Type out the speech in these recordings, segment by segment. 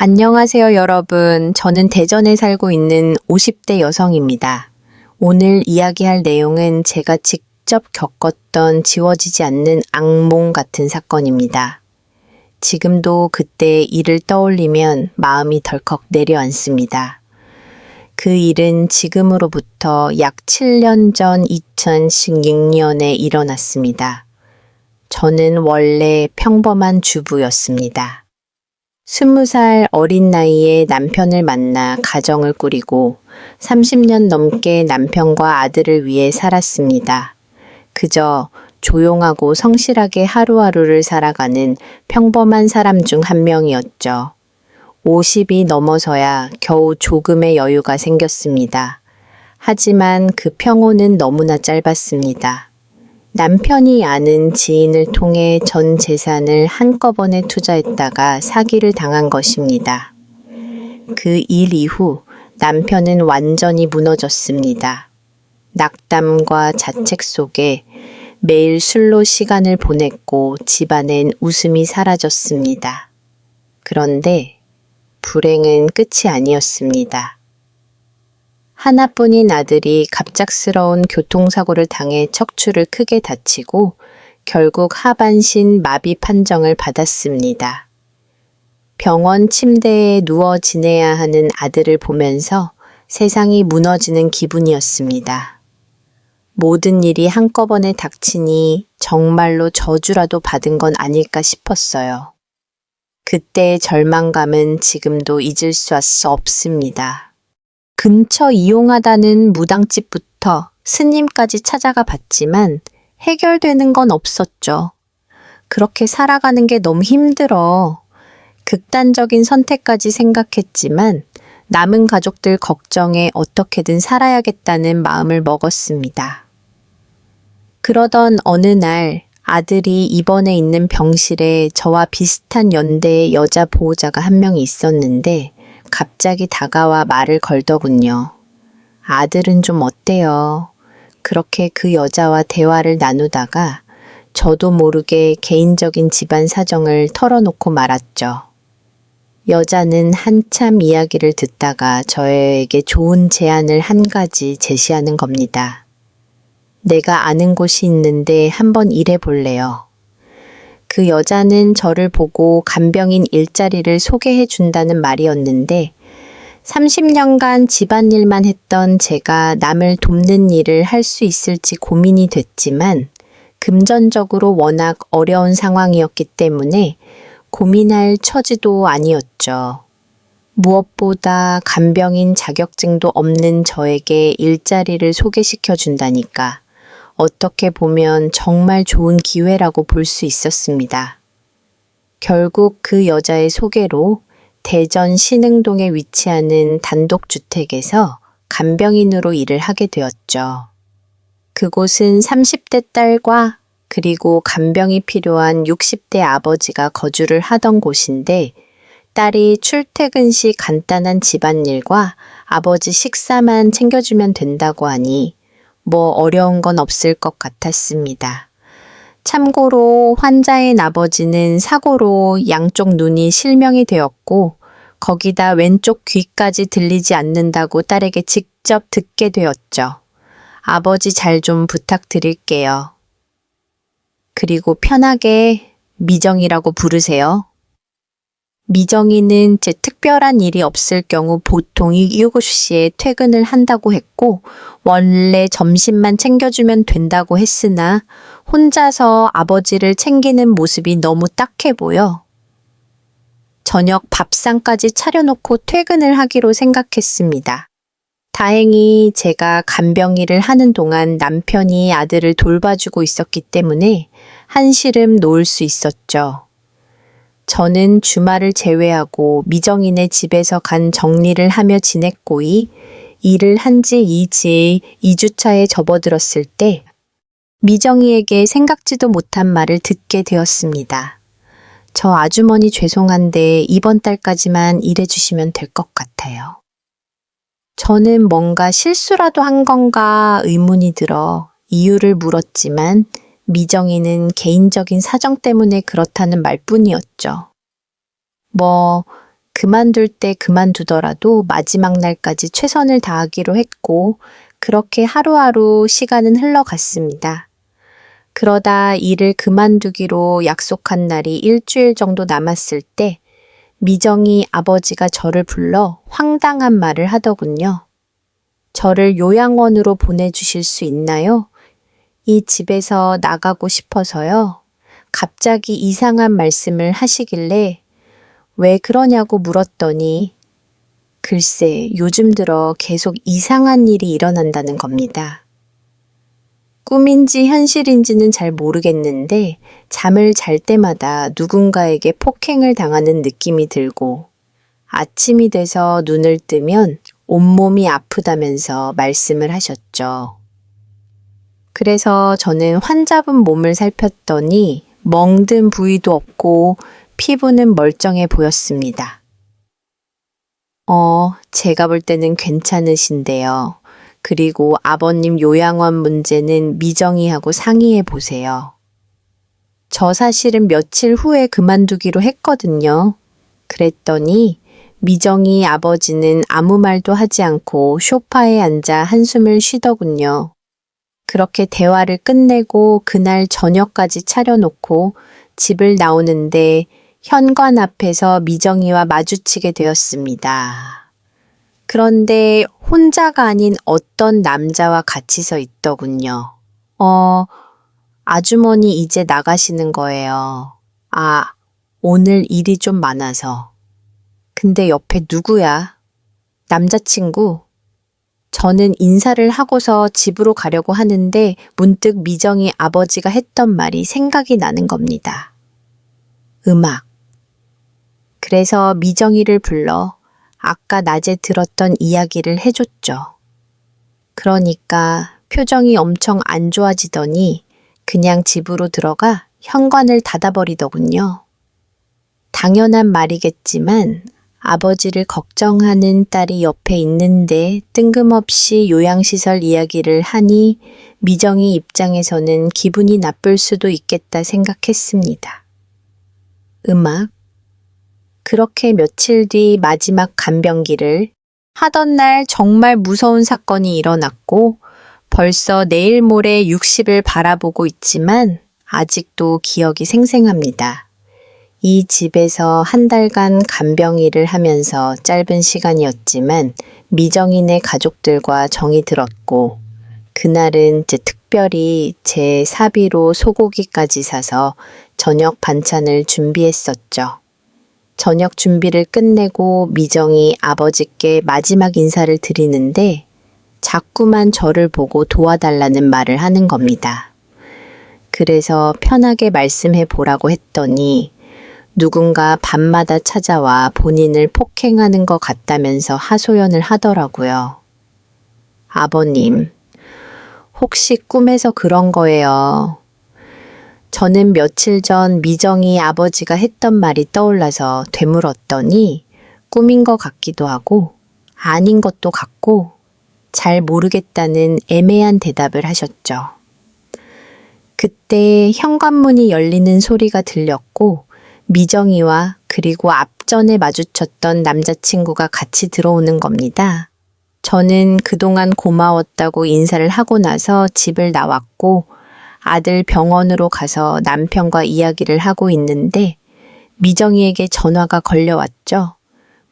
안녕하세요, 여러분. 저는 대전에 살고 있는 50대 여성입니다. 오늘 이야기할 내용은 제가 직접 겪었던 지워지지 않는 악몽 같은 사건입니다. 지금도 그때 일을 떠올리면 마음이 덜컥 내려앉습니다. 그 일은 지금으로부터 약 7년 전 2016년에 일어났습니다. 저는 원래 평범한 주부였습니다. 20살 어린 나이에 남편을 만나 가정을 꾸리고 30년 넘게 남편과 아들을 위해 살았습니다. 그저 조용하고 성실하게 하루하루를 살아가는 평범한 사람 중 한 명이었죠. 50이 넘어서야 겨우 조금의 여유가 생겼습니다. 하지만 그 평온은 너무나 짧았습니다. 남편이 아는 지인을 통해 전 재산을 한꺼번에 투자했다가 사기를 당한 것입니다. 그 일 이후 남편은 완전히 무너졌습니다. 낙담과 자책 속에 매일 술로 시간을 보냈고 집안엔 웃음이 사라졌습니다. 그런데 불행은 끝이 아니었습니다. 하나뿐인 아들이 갑작스러운 교통사고를 당해 척추를 크게 다치고 결국 하반신 마비 판정을 받았습니다. 병원 침대에 누워 지내야 하는 아들을 보면서 세상이 무너지는 기분이었습니다. 모든 일이 한꺼번에 닥치니 정말로 저주라도 받은 건 아닐까 싶었어요. 그때의 절망감은 지금도 잊을 수 없습니다. 근처 이용하다는 무당집부터 스님까지 찾아가 봤지만 해결되는 건 없었죠. 그렇게 살아가는 게 너무 힘들어. 극단적인 선택까지 생각했지만 남은 가족들 걱정에 어떻게든 살아야겠다는 마음을 먹었습니다. 그러던 어느 날 아들이 입원해 있는 병실에 저와 비슷한 연대의 여자 보호자가 한 명이 있었는데 갑자기 다가와 말을 걸더군요. 아들은 좀 어때요? 그렇게 그 여자와 대화를 나누다가 저도 모르게 개인적인 집안 사정을 털어놓고 말았죠. 여자는 한참 이야기를 듣다가 저에게 좋은 제안을 한 가지 제시하는 겁니다. 내가 아는 곳이 있는데 한번 일해볼래요. 그 여자는 저를 보고 간병인 일자리를 소개해 준다는 말이었는데 30년간 집안일만 했던 제가 남을 돕는 일을 할 수 있을지 고민이 됐지만 금전적으로 워낙 어려운 상황이었기 때문에 고민할 처지도 아니었죠. 무엇보다 간병인 자격증도 없는 저에게 일자리를 소개시켜 준다니까 어떻게 보면 정말 좋은 기회라고 볼 수 있었습니다. 결국 그 여자의 소개로 대전 신흥동에 위치하는 단독주택에서 간병인으로 일을 하게 되었죠. 그곳은 30대 딸과 그리고 간병이 필요한 60대 아버지가 거주를 하던 곳인데 딸이 출퇴근 시 간단한 집안일과 아버지 식사만 챙겨주면 된다고 하니 뭐 어려운 건 없을 것 같았습니다. 참고로 환자인 아버지는 사고로 양쪽 눈이 실명이 되었고 거기다 왼쪽 귀까지 들리지 않는다고 딸에게 직접 듣게 되었죠. 아버지 잘 좀 부탁드릴게요. 그리고 편하게 미정이라고 부르세요. 미정이는 제 특별한 일이 없을 경우 보통 7시에 퇴근을 한다고 했고 원래 점심만 챙겨주면 된다고 했으나 혼자서 아버지를 챙기는 모습이 너무 딱해 보여 저녁 밥상까지 차려놓고 퇴근을 하기로 생각했습니다. 다행히 제가 간병일을 하는 동안 남편이 아들을 돌봐주고 있었기 때문에 한시름 놓을 수 있었죠. 저는 주말을 제외하고 미정이네 집에서 간 정리를 하며 지냈고이 일을 한 지 2주차에 접어들었을 때 미정이에게 생각지도 못한 말을 듣게 되었습니다. 저 아주머니 죄송한데 이번 달까지만 일해주시면 될 것 같아요. 저는 뭔가 실수라도 한 건가 의문이 들어 이유를 물었지만 미정이는 개인적인 사정 때문에 그렇다는 말뿐이었죠. 그만둘 때 그만두더라도 마지막 날까지 최선을 다하기로 했고, 그렇게 하루하루 시간은 흘러갔습니다. 그러다 일을 그만두기로 약속한 날이 일주일 정도 남았을 때 미정이 아버지가 저를 불러 황당한 말을 하더군요. 저를 요양원으로 보내주실 수 있나요? 이 집에서 나가고 싶어서요. 갑자기 이상한 말씀을 하시길래 왜 그러냐고 물었더니 글쎄 요즘 들어 계속 이상한 일이 일어난다는 겁니다. 꿈인지 현실인지는 잘 모르겠는데 잠을 잘 때마다 누군가에게 폭행을 당하는 느낌이 들고 아침이 돼서 눈을 뜨면 온몸이 아프다면서 말씀을 하셨죠. 그래서 저는 환자분 몸을 살폈더니 멍든 부위도 없고 피부는 멀쩡해 보였습니다. 제가 볼 때는 괜찮으신데요. 그리고 아버님 요양원 문제는 미정이하고 상의해 보세요. 저 사실은 며칠 후에 그만두기로 했거든요. 그랬더니 미정이 아버지는 아무 말도 하지 않고 소파에 앉아 한숨을 쉬더군요. 그렇게 대화를 끝내고 그날 저녁까지 차려놓고 집을 나오는데 현관 앞에서 미정이와 마주치게 되었습니다. 그런데 혼자가 아닌 어떤 남자와 같이 서 있더군요. 아주머니 이제 나가시는 거예요. 오늘 일이 좀 많아서. 근데 옆에 누구야? 남자친구. 저는 인사를 하고서 집으로 가려고 하는데 문득 미정이 아버지가 했던 말이 생각이 나는 겁니다. 음악. 그래서 미정이를 불러 아까 낮에 들었던 이야기를 해줬죠. 그러니까 표정이 엄청 안 좋아지더니 그냥 집으로 들어가 현관을 닫아버리더군요. 당연한 말이겠지만 아버지를 걱정하는 딸이 옆에 있는데 뜬금없이 요양시설 이야기를 하니 미정이 입장에서는 기분이 나쁠 수도 있겠다 생각했습니다. 음악. 그렇게 며칠 뒤 마지막 간병기를 하던 날 정말 무서운 사건이 일어났고 벌써 내일 모레 60을 바라보고 있지만 아직도 기억이 생생합니다. 이 집에서 한 달간 간병일을 하면서 짧은 시간이었지만 미정이네 가족들과 정이 들었고 그날은 특별히 제 사비로 소고기까지 사서 저녁 반찬을 준비했었죠. 저녁 준비를 끝내고 미정이 아버지께 마지막 인사를 드리는데 자꾸만 저를 보고 도와달라는 말을 하는 겁니다. 그래서 편하게 말씀해 보라고 했더니 누군가 밤마다 찾아와 본인을 폭행하는 것 같다면서 하소연을 하더라고요. 아버님, 혹시 꿈에서 그런 거예요? 저는 며칠 전 미정이 아버지가 했던 말이 떠올라서 되물었더니 꿈인 것 같기도 하고 아닌 것도 같고 잘 모르겠다는 애매한 대답을 하셨죠. 그때 현관문이 열리는 소리가 들렸고 미정이와 그리고 앞전에 마주쳤던 남자친구가 같이 들어오는 겁니다. 저는 그동안 고마웠다고 인사를 하고 나서 집을 나왔고 아들 병원으로 가서 남편과 이야기를 하고 있는데 미정이에게 전화가 걸려왔죠.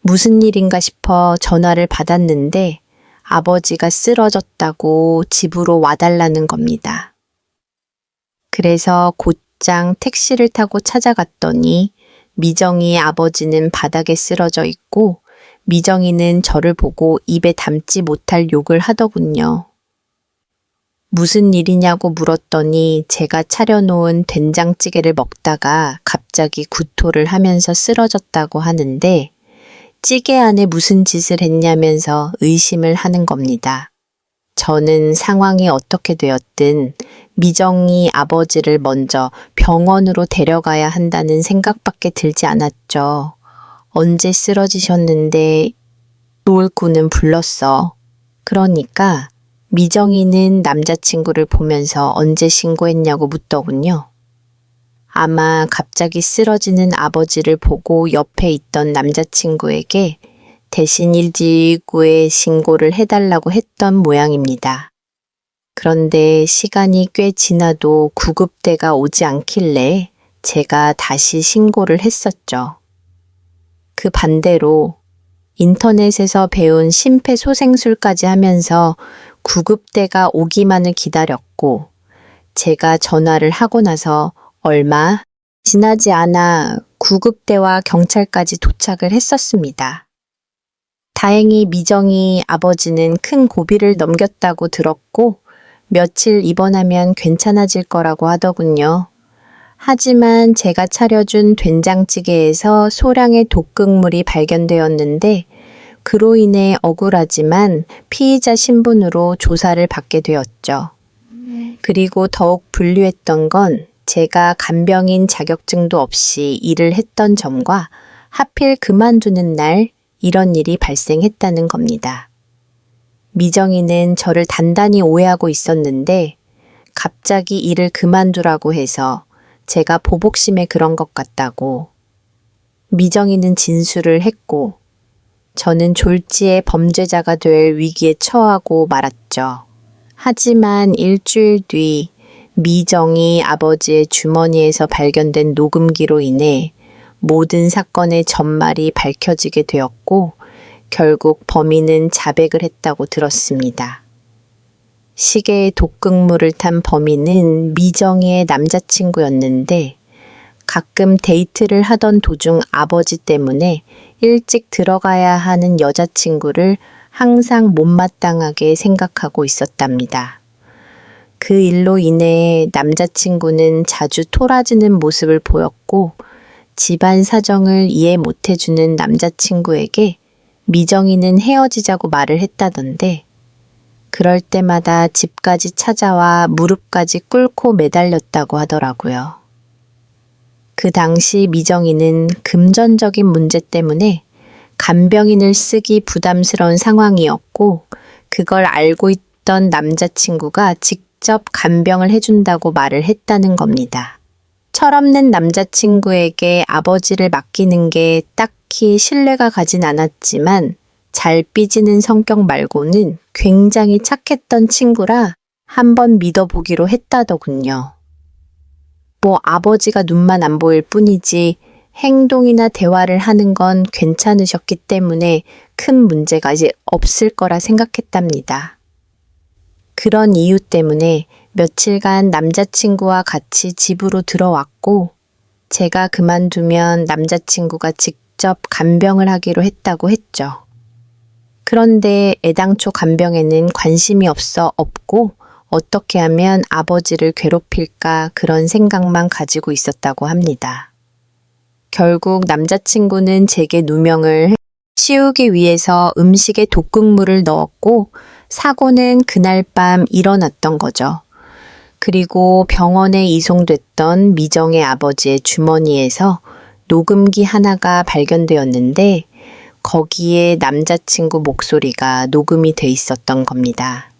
무슨 일인가 싶어 전화를 받았는데 아버지가 쓰러졌다고 집으로 와달라는 겁니다. 그래서 곧장 택시를 타고 찾아갔더니 미정이의 아버지는 바닥에 쓰러져 있고 미정이는 저를 보고 입에 담지 못할 욕을 하더군요. 무슨 일이냐고 물었더니 제가 차려놓은 된장찌개를 먹다가 갑자기 구토를 하면서 쓰러졌다고 하는데 찌개 안에 무슨 짓을 했냐면서 의심을 하는 겁니다. 저는 상황이 어떻게 되었든 미정이 아버지를 먼저 병원으로 데려가야 한다는 생각밖에 들지 않았죠. 언제 쓰러지셨는데 노을꾼은 불렀어. 그러니까 미정이는 남자친구를 보면서 언제 신고했냐고 묻더군요. 아마 갑자기 쓰러지는 아버지를 보고 옆에 있던 남자친구에게 대신 119에 신고를 해달라고 했던 모양입니다. 그런데 시간이 꽤 지나도 구급대가 오지 않길래 제가 다시 신고를 했었죠. 그 반대로 인터넷에서 배운 심폐소생술까지 하면서 구급대가 오기만을 기다렸고 제가 전화를 하고 나서 얼마 지나지 않아 구급대와 경찰까지 도착을 했었습니다. 다행히 미정이 아버지는 큰 고비를 넘겼다고 들었고 며칠 입원하면 괜찮아질 거라고 하더군요. 하지만 제가 차려준 된장찌개에서 소량의 독극물이 발견되었는데 그로 인해 억울하지만 피의자 신분으로 조사를 받게 되었죠. 그리고 더욱 불류했던 건 제가 간병인 자격증도 없이 일을 했던 점과 하필 그만두는 날 이런 일이 발생했다는 겁니다. 미정이는 저를 단단히 오해하고 있었는데 갑자기 일을 그만두라고 해서 제가 보복심에 그런 것 같다고. 미정이는 진술을 했고 저는 졸지에 범죄자가 될 위기에 처하고 말았죠. 하지만 일주일 뒤 미정이 아버지의 주머니에서 발견된 녹음기로 인해 모든 사건의 전말이 밝혀지게 되었고 결국 범인은 자백을 했다고 들었습니다. 시계에 독극물을 탄 범인은 미정이의 남자친구였는데 가끔 데이트를 하던 도중 아버지 때문에 일찍 들어가야 하는 여자친구를 항상 못마땅하게 생각하고 있었답니다. 그 일로 인해 남자친구는 자주 토라지는 모습을 보였고 집안 사정을 이해 못해주는 남자친구에게 미정이는 헤어지자고 말을 했다던데 그럴 때마다 집까지 찾아와 무릎까지 꿇고 매달렸다고 하더라고요. 그 당시 미정이는 금전적인 문제 때문에 간병인을 쓰기 부담스러운 상황이었고 그걸 알고 있던 남자친구가 직접 간병을 해준다고 말을 했다는 겁니다. 철없는 남자친구에게 아버지를 맡기는 게 딱히 신뢰가 가진 않았지만 잘 삐지는 성격 말고는 굉장히 착했던 친구라 한번 믿어보기로 했다더군요. 뭐 아버지가 눈만 안 보일 뿐이지 행동이나 대화를 하는 건 괜찮으셨기 때문에 큰 문제가 이제 없을 거라 생각했답니다. 그런 이유 때문에 며칠간 남자친구와 같이 집으로 들어왔고 제가 그만두면 남자친구가 직접 간병을 하기로 했다고 했죠. 그런데 애당초 간병에는 관심이 없고 어떻게 하면 아버지를 괴롭힐까 그런 생각만 가지고 있었다고 합니다. 결국 남자친구는 제게 누명을 씌우기 위해서 음식에 독극물을 넣었고 사고는 그날 밤 일어났던 거죠. 그리고 병원에 이송됐던 미정의 아버지의 주머니에서 녹음기 하나가 발견되었는데 거기에 남자친구 목소리가 녹음이 돼 있었던 겁니다.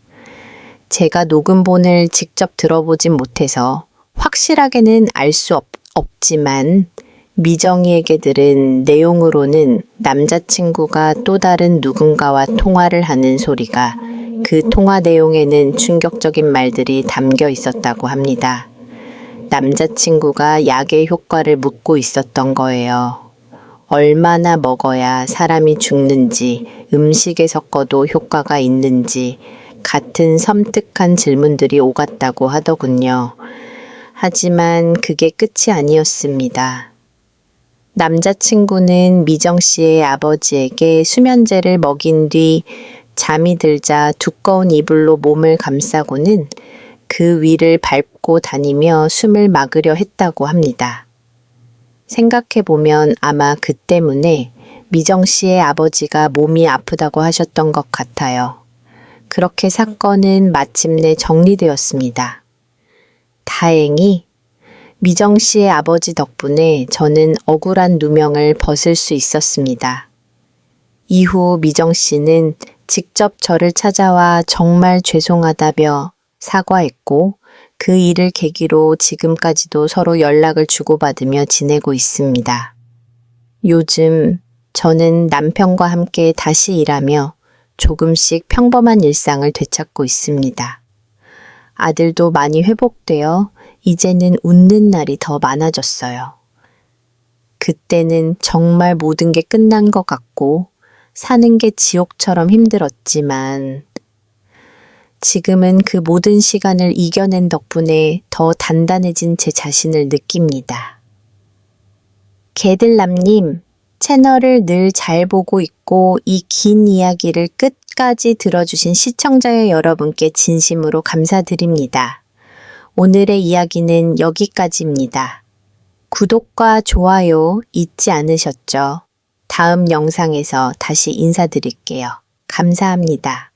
제가 녹음본을 직접 들어보진 못해서 확실하게는 알 수 없지만 미정이에게 들은 내용으로는 남자친구가 또 다른 누군가와 통화를 하는 소리가 그 통화 내용에는 충격적인 말들이 담겨 있었다고 합니다. 남자친구가 약의 효과를 묻고 있었던 거예요. 얼마나 먹어야 사람이 죽는지, 음식에 섞어도 효과가 있는지 같은 섬뜩한 질문들이 오갔다고 하더군요. 하지만 그게 끝이 아니었습니다. 남자친구는 미정 씨의 아버지에게 수면제를 먹인 뒤 잠이 들자 두꺼운 이불로 몸을 감싸고는 그 위를 밟고 다니며 숨을 막으려 했다고 합니다. 생각해보면 아마 그 때문에 미정 씨의 아버지가 몸이 아프다고 하셨던 것 같아요. 그렇게 사건은 마침내 정리되었습니다. 다행히 미정 씨의 아버지 덕분에 저는 억울한 누명을 벗을 수 있었습니다. 이후 미정 씨는 직접 저를 찾아와 정말 죄송하다며 사과했고 그 일을 계기로 지금까지도 서로 연락을 주고받으며 지내고 있습니다. 요즘 저는 남편과 함께 다시 일하며 조금씩 평범한 일상을 되찾고 있습니다. 아들도 많이 회복되어 이제는 웃는 날이 더 많아졌어요. 그때는 정말 모든 게 끝난 것 같고 사는 게 지옥처럼 힘들었지만 지금은 그 모든 시간을 이겨낸 덕분에 더 단단해진 제 자신을 느낍니다. 개들남님, 채널을 늘 잘 보고 있고 이 긴 이야기를 끝까지 들어주신 시청자 여러분께 진심으로 감사드립니다. 오늘의 이야기는 여기까지입니다. 구독과 좋아요 잊지 않으셨죠? 다음 영상에서 다시 인사드릴게요. 감사합니다.